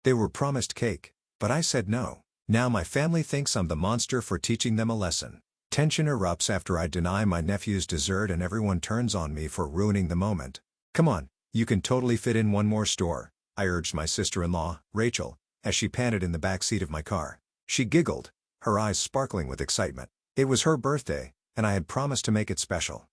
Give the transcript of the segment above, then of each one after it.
They were promised cake, but I said no. Now my family thinks I'm the monster for teaching them a lesson. Tension erupts after I deny my nephew's dessert and everyone turns on me for ruining the moment. Come on, you can totally fit in one more store, I urged my sister-in-law, Rachel, as she panted in the back seat of my car. She giggled, her eyes sparkling with excitement. It was her birthday, and I had promised to make it special.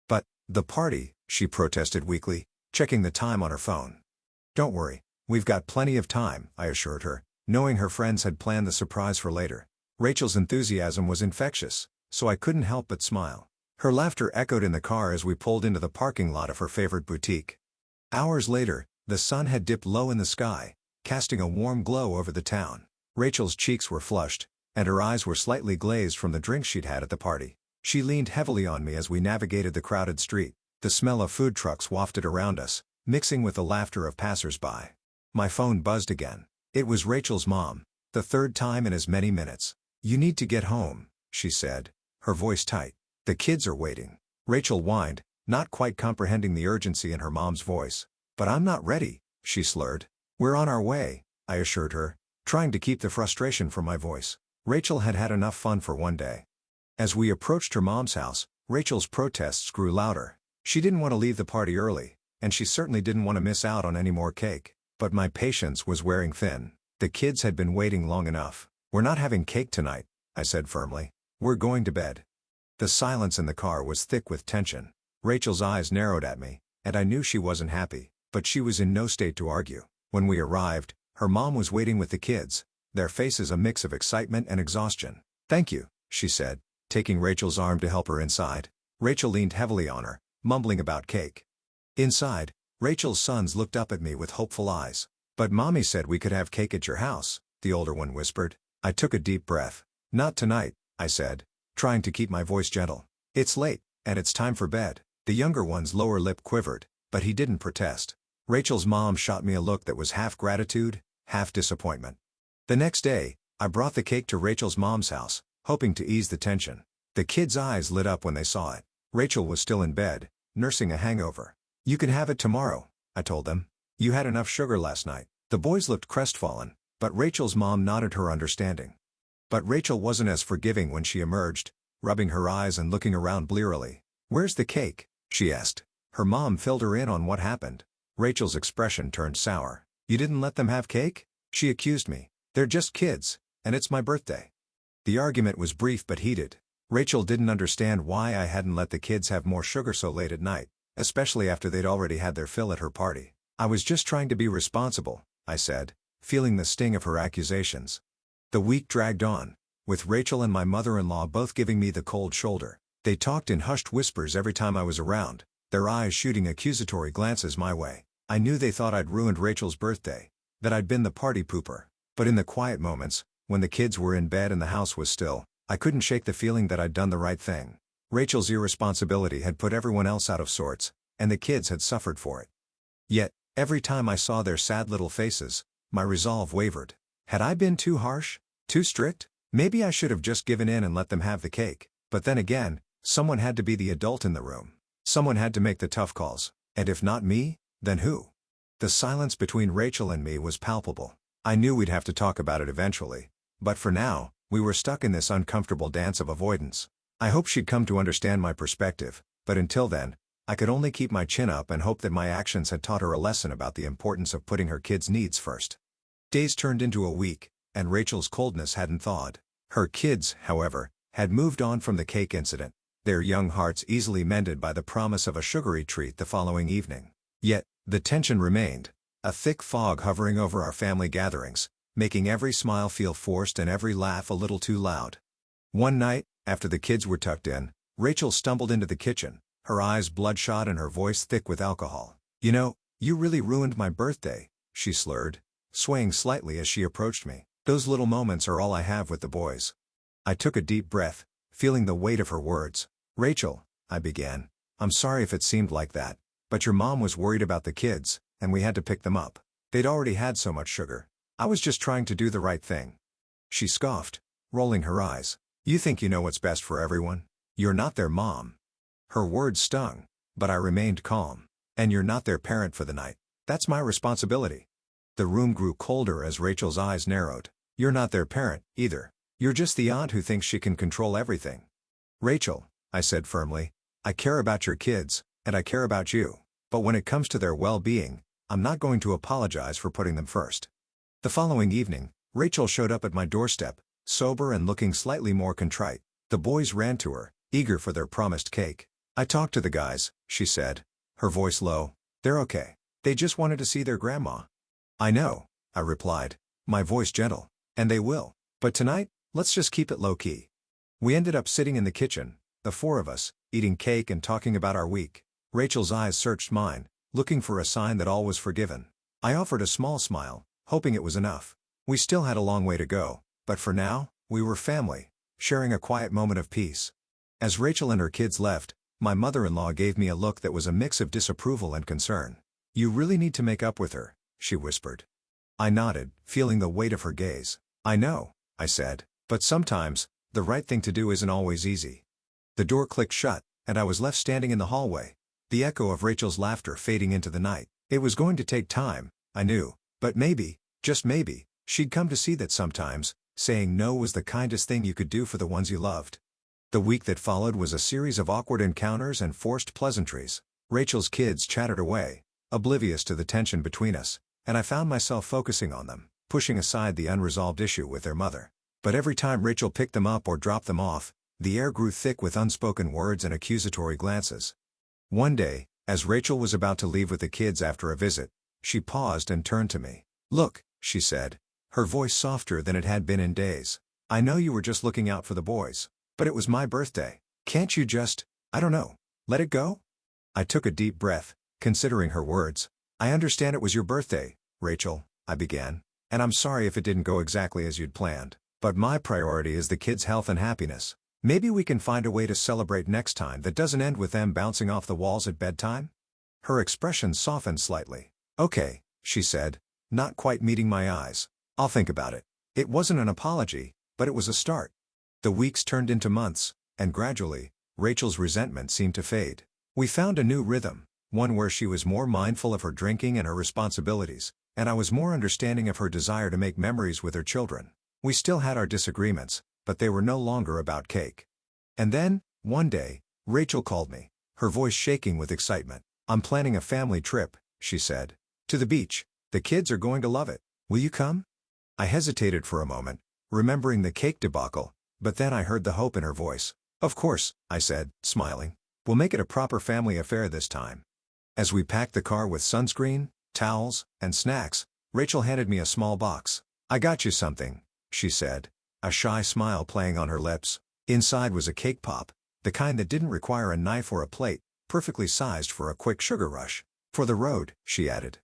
But, the party, she protested weakly, checking the time on her phone. Don't worry, we've got plenty of time, I assured her, knowing her friends had planned the surprise for later. Rachel's enthusiasm was infectious, so I couldn't help but smile. Her laughter echoed in the car as we pulled into the parking lot of her favorite boutique. Hours later, the sun had dipped low in the sky, casting a warm glow over the town. Rachel's cheeks were flushed, and her eyes were slightly glazed from the drinks she'd had at the party. She leaned heavily on me as we navigated the crowded street. The smell of food trucks wafted around us, mixing with the laughter of passers-by. My phone buzzed again. It was Rachel's mom, the third time in as many minutes. You need to get home, she said, her voice tight. The kids are waiting. Rachel whined, not quite comprehending the urgency in her mom's voice. But I'm not ready, she slurred. We're on our way, I assured her, trying to keep the frustration from my voice. Rachel had had enough fun for one day. As we approached her mom's house, Rachel's protests grew louder. She didn't want to leave the party early, and she certainly didn't want to miss out on any more cake. But my patience was wearing thin. The kids had been waiting long enough. We're not having cake tonight, I said firmly. We're going to bed. The silence in the car was thick with tension. Rachel's eyes narrowed at me, and I knew she wasn't happy, but she was in no state to argue. When we arrived, her mom was waiting with the kids, their faces a mix of excitement and exhaustion. Thank you, she said, taking Rachel's arm to help her inside. Rachel leaned heavily on her, mumbling about cake. Inside, Rachel's sons looked up at me with hopeful eyes. But Mommy said we could have cake at your house, the older one whispered. I took a deep breath. Not tonight, I said, trying to keep my voice gentle. It's late, and it's time for bed. The younger one's lower lip quivered, but he didn't protest. Rachel's mom shot me a look that was half gratitude, half disappointment. The next day, I brought the cake to Rachel's mom's house, hoping to ease the tension. The kids' eyes lit up when they saw it. Rachel was still in bed, nursing a hangover. You can have it tomorrow, I told them. You had enough sugar last night. The boys looked crestfallen, but Rachel's mom nodded her understanding. But Rachel wasn't as forgiving when she emerged, rubbing her eyes and looking around blearily. Where's the cake? She asked. Her mom filled her in on what happened. Rachel's expression turned sour. You didn't let them have cake? She accused me. They're just kids, and it's my birthday. The argument was brief but heated. Rachel didn't understand why I hadn't let the kids have more sugar so late at night, especially after they'd already had their fill at her party. I was just trying to be responsible, I said, feeling the sting of her accusations. The week dragged on, with Rachel and my mother-in-law both giving me the cold shoulder. They talked in hushed whispers every time I was around, their eyes shooting accusatory glances my way. I knew they thought I'd ruined Rachel's birthday, that I'd been the party pooper. But in the quiet moments, when the kids were in bed and the house was still, I couldn't shake the feeling that I'd done the right thing. Rachel's irresponsibility had put everyone else out of sorts, and the kids had suffered for it. Yet, every time I saw their sad little faces, my resolve wavered. Had I been too harsh? Too strict? Maybe I should have just given in and let them have the cake. But then again, someone had to be the adult in the room. Someone had to make the tough calls. And if not me, then who? The silence between Rachel and me was palpable. I knew we'd have to talk about it eventually. But for now, we were stuck in this uncomfortable dance of avoidance. I hoped she'd come to understand my perspective, but until then, I could only keep my chin up and hope that my actions had taught her a lesson about the importance of putting her kids' needs first. Days turned into a week, and Rachel's coldness hadn't thawed. Her kids, however, had moved on from the cake incident, their young hearts easily mended by the promise of a sugary treat the following evening. Yet, the tension remained, a thick fog hovering over our family gatherings, making every smile feel forced and every laugh a little too loud. One night, after the kids were tucked in, Rachel stumbled into the kitchen, her eyes bloodshot and her voice thick with alcohol. You know, you really ruined my birthday, she slurred, swaying slightly as she approached me. Those little moments are all I have with the boys. I took a deep breath, feeling the weight of her words. Rachel, I began, I'm sorry if it seemed like that, but your mom was worried about the kids, and we had to pick them up. They'd already had so much sugar. I was just trying to do the right thing. She scoffed, rolling her eyes. You think you know what's best for everyone? You're not their mom. Her words stung, but I remained calm. And you're not their parent for the night. That's my responsibility. The room grew colder as Rachel's eyes narrowed. You're not their parent, either. You're just the aunt who thinks she can control everything. Rachel, I said firmly, I care about your kids, and I care about you. But when it comes to their well-being, I'm not going to apologize for putting them first. The following evening, Rachel showed up at my doorstep, sober and looking slightly more contrite. The boys ran to her, eager for their promised cake. I talked to the guys, she said, her voice low. They're okay. They just wanted to see their grandma. I know, I replied, my voice gentle. And they will. But tonight, let's just keep it low-key. We ended up sitting in the kitchen, the four of us, eating cake and talking about our week. Rachel's eyes searched mine, looking for a sign that all was forgiven. I offered a small smile, hoping it was enough. We still had a long way to go, but for now, we were family, sharing a quiet moment of peace. As Rachel and her kids left, my mother-in-law gave me a look that was a mix of disapproval and concern. You really need to make up with her, she whispered. I nodded, feeling the weight of her gaze. I know, I said, but sometimes, the right thing to do isn't always easy. The door clicked shut, and I was left standing in the hallway, the echo of Rachel's laughter fading into the night. It was going to take time, I knew, but maybe, just maybe, she'd come to see that sometimes, saying no was the kindest thing you could do for the ones you loved. The week that followed was a series of awkward encounters and forced pleasantries. Rachel's kids chattered away, oblivious to the tension between us, and I found myself focusing on them, pushing aside the unresolved issue with their mother. But every time Rachel picked them up or dropped them off, the air grew thick with unspoken words and accusatory glances. One day, as Rachel was about to leave with the kids after a visit, she paused and turned to me. Look, she said, her voice softer than it had been in days. I know you were just looking out for the boys, but it was my birthday. Can't you just, I don't know, let it go? I took a deep breath, considering her words. I understand it was your birthday, Rachel, I began, and I'm sorry if it didn't go exactly as you'd planned. But my priority is the kids' health and happiness. Maybe we can find a way to celebrate next time that doesn't end with them bouncing off the walls at bedtime? Her expression softened slightly. Okay, she said, not quite meeting my eyes. I'll think about it. It wasn't an apology, but it was a start. The weeks turned into months, and gradually, Rachel's resentment seemed to fade. We found a new rhythm, one where she was more mindful of her drinking and her responsibilities, and I was more understanding of her desire to make memories with her children. We still had our disagreements, but they were no longer about cake. And then, one day, Rachel called me, her voice shaking with excitement. I'm planning a family trip, she said. To the beach. The kids are going to love it. Will you come? I hesitated for a moment, remembering the cake debacle, but then I heard the hope in her voice. Of course, I said, smiling. We'll make it a proper family affair this time. As we packed the car with sunscreen, towels, and snacks, Rachel handed me a small box. I got you something, she said, a shy smile playing on her lips. Inside was a cake pop, the kind that didn't require a knife or a plate, perfectly sized for a quick sugar rush. For the road, she added.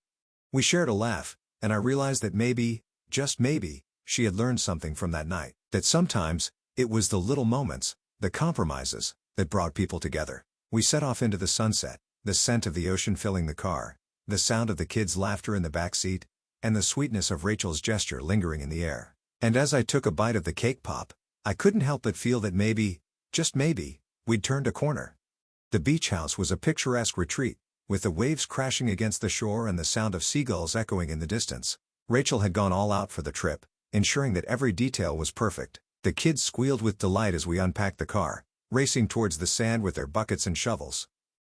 We shared a laugh, and I realized that maybe, just maybe, she had learned something from that night, that sometimes, it was the little moments, the compromises, that brought people together. We set off into the sunset, the scent of the ocean filling the car, the sound of the kids' laughter in the back seat, and the sweetness of Rachel's gesture lingering in the air. And as I took a bite of the cake pop, I couldn't help but feel that maybe, just maybe, we'd turned a corner. The beach house was a picturesque retreat, with the waves crashing against the shore and the sound of seagulls echoing in the distance. Rachel had gone all out for the trip, ensuring that every detail was perfect. The kids squealed with delight as we unpacked the car, racing towards the sand with their buckets and shovels.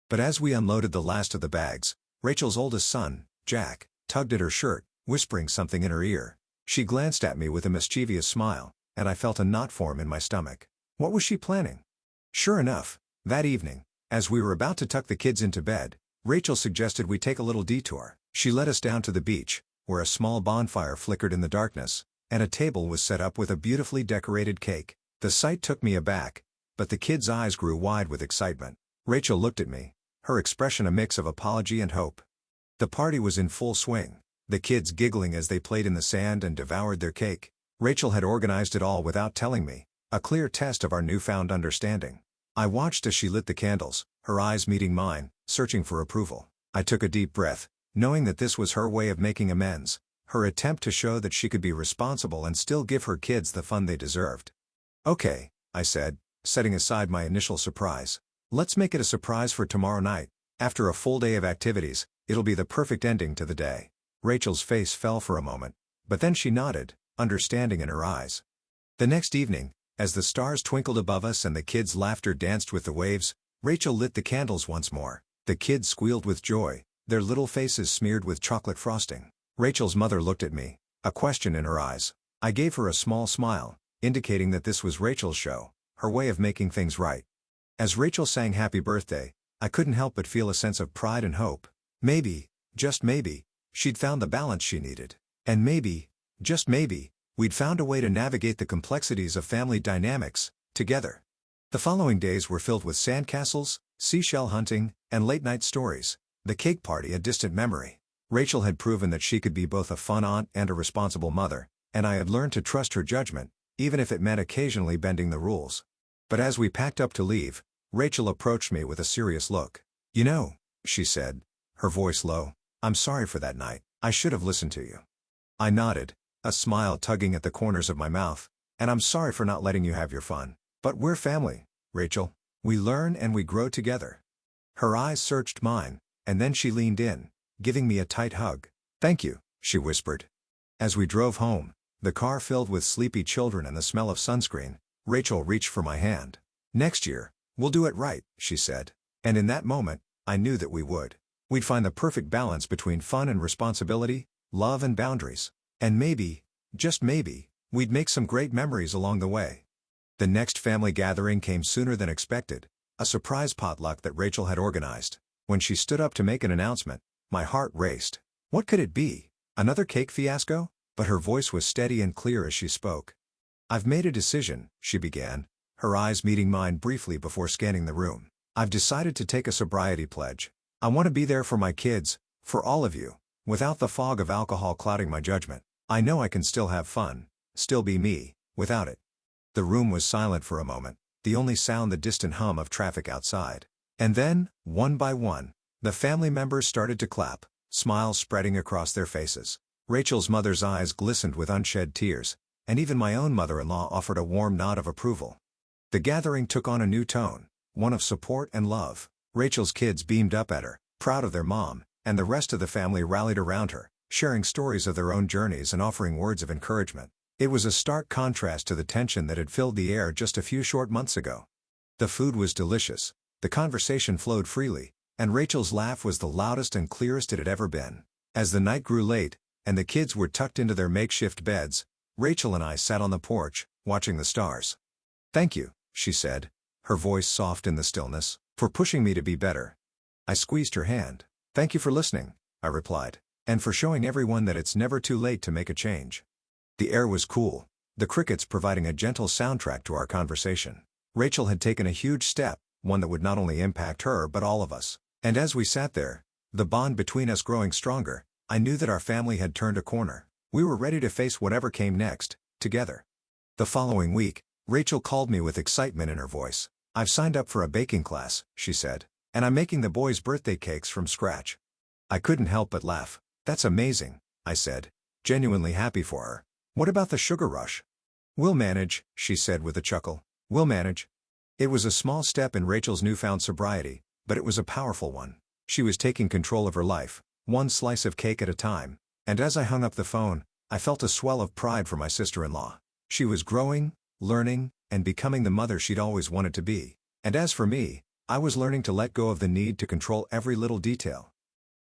But as we unloaded the last of the bags, Rachel's oldest son, Jack, tugged at her shirt, whispering something in her ear. She glanced at me with a mischievous smile, and I felt a knot form in my stomach. What was she planning? Sure enough, that evening, as we were about to tuck the kids into bed, Rachel suggested we take a little detour. She led us down to the beach, where a small bonfire flickered in the darkness, and a table was set up with a beautifully decorated cake. The sight took me aback, but the kids' eyes grew wide with excitement. Rachel looked at me, her expression a mix of apology and hope. The party was in full swing, the kids giggling as they played in the sand and devoured their cake. Rachel had organized it all without telling me, a clear test of our newfound understanding. I watched as she lit the candles, her eyes meeting mine, searching for approval. I took a deep breath, knowing that this was her way of making amends, her attempt to show that she could be responsible and still give her kids the fun they deserved. Okay, I said, setting aside my initial surprise. Let's make it a surprise for tomorrow night. After a full day of activities, it'll be the perfect ending to the day. Rachel's face fell for a moment, but then she nodded, understanding in her eyes. The next evening, as the stars twinkled above us and the kids' laughter danced with the waves, Rachel lit the candles once more. The kids squealed with joy, their little faces smeared with chocolate frosting. Rachel's mother looked at me, a question in her eyes. I gave her a small smile, indicating that this was Rachel's show, her way of making things right. As Rachel sang Happy Birthday, I couldn't help but feel a sense of pride and hope. Maybe, just maybe, she'd found the balance she needed. And maybe, just maybe, we'd found a way to navigate the complexities of family dynamics, together. The following days were filled with sandcastles, seashell hunting, and late-night stories. The cake party a distant memory. Rachel had proven that she could be both a fun aunt and a responsible mother, and I had learned to trust her judgment, even if it meant occasionally bending the rules. But as we packed up to leave, Rachel approached me with a serious look. "You know," she said, her voice low, "I'm sorry for that night. I should have listened to you." I nodded, a smile tugging at the corners of my mouth. "And I'm sorry for not letting you have your fun. But we're family, Rachel. We learn and we grow together." Her eyes searched mine, and then she leaned in, giving me a tight hug. "Thank you," she whispered. As we drove home, the car filled with sleepy children and the smell of sunscreen, Rachel reached for my hand. "Next year, we'll do it right," she said. And in that moment, I knew that we would. We'd find the perfect balance between fun and responsibility, love and boundaries. And maybe, just maybe, we'd make some great memories along the way. The next family gathering came sooner than expected, a surprise potluck that Rachel had organized. When she stood up to make an announcement, my heart raced. What could it be? Another cake fiasco? But her voice was steady and clear as she spoke. "I've made a decision," she began, her eyes meeting mine briefly before scanning the room. "I've decided to take a sobriety pledge. I want to be there for my kids, for all of you, without the fog of alcohol clouding my judgment. I know I can still have fun, still be me, without it." The room was silent for a moment, the only sound the distant hum of traffic outside. And then, one by one, the family members started to clap, smiles spreading across their faces. Rachel's mother's eyes glistened with unshed tears, and even my own mother-in-law offered a warm nod of approval. The gathering took on a new tone, one of support and love. Rachel's kids beamed up at her, proud of their mom, and the rest of the family rallied around her, sharing stories of their own journeys and offering words of encouragement. It was a stark contrast to the tension that had filled the air just a few short months ago. The food was delicious, the conversation flowed freely, and Rachel's laugh was the loudest and clearest it had ever been. As the night grew late, and the kids were tucked into their makeshift beds, Rachel and I sat on the porch, watching the stars. "Thank you," she said, her voice soft in the stillness, "for pushing me to be better." I squeezed her hand. "Thank you for listening," I replied, "and for showing everyone that it's never too late to make a change." The air was cool, the crickets providing a gentle soundtrack to our conversation. Rachel had taken a huge step, one that would not only impact her but all of us. And as we sat there, the bond between us growing stronger, I knew that our family had turned a corner. We were ready to face whatever came next, together. The following week, Rachel called me with excitement in her voice. "I've signed up for a baking class," she said, "and I'm making the boys' birthday cakes from scratch." I couldn't help but laugh. "That's amazing," I said, genuinely happy for her. "What about the sugar rush?" "We'll manage," she said with a chuckle. "We'll manage." It was a small step in Rachel's newfound sobriety, but it was a powerful one. She was taking control of her life, one slice of cake at a time, and as I hung up the phone, I felt a swell of pride for my sister-in-law. She was growing, learning, and becoming the mother she'd always wanted to be. And as for me, I was learning to let go of the need to control every little detail.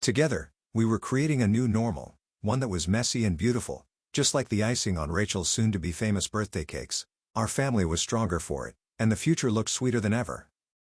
Together, we were creating a new normal, one that was messy and beautiful, just like the icing on Rachel's soon-to-be famous birthday cakes. Our family was stronger for it, and the future looked sweeter than ever.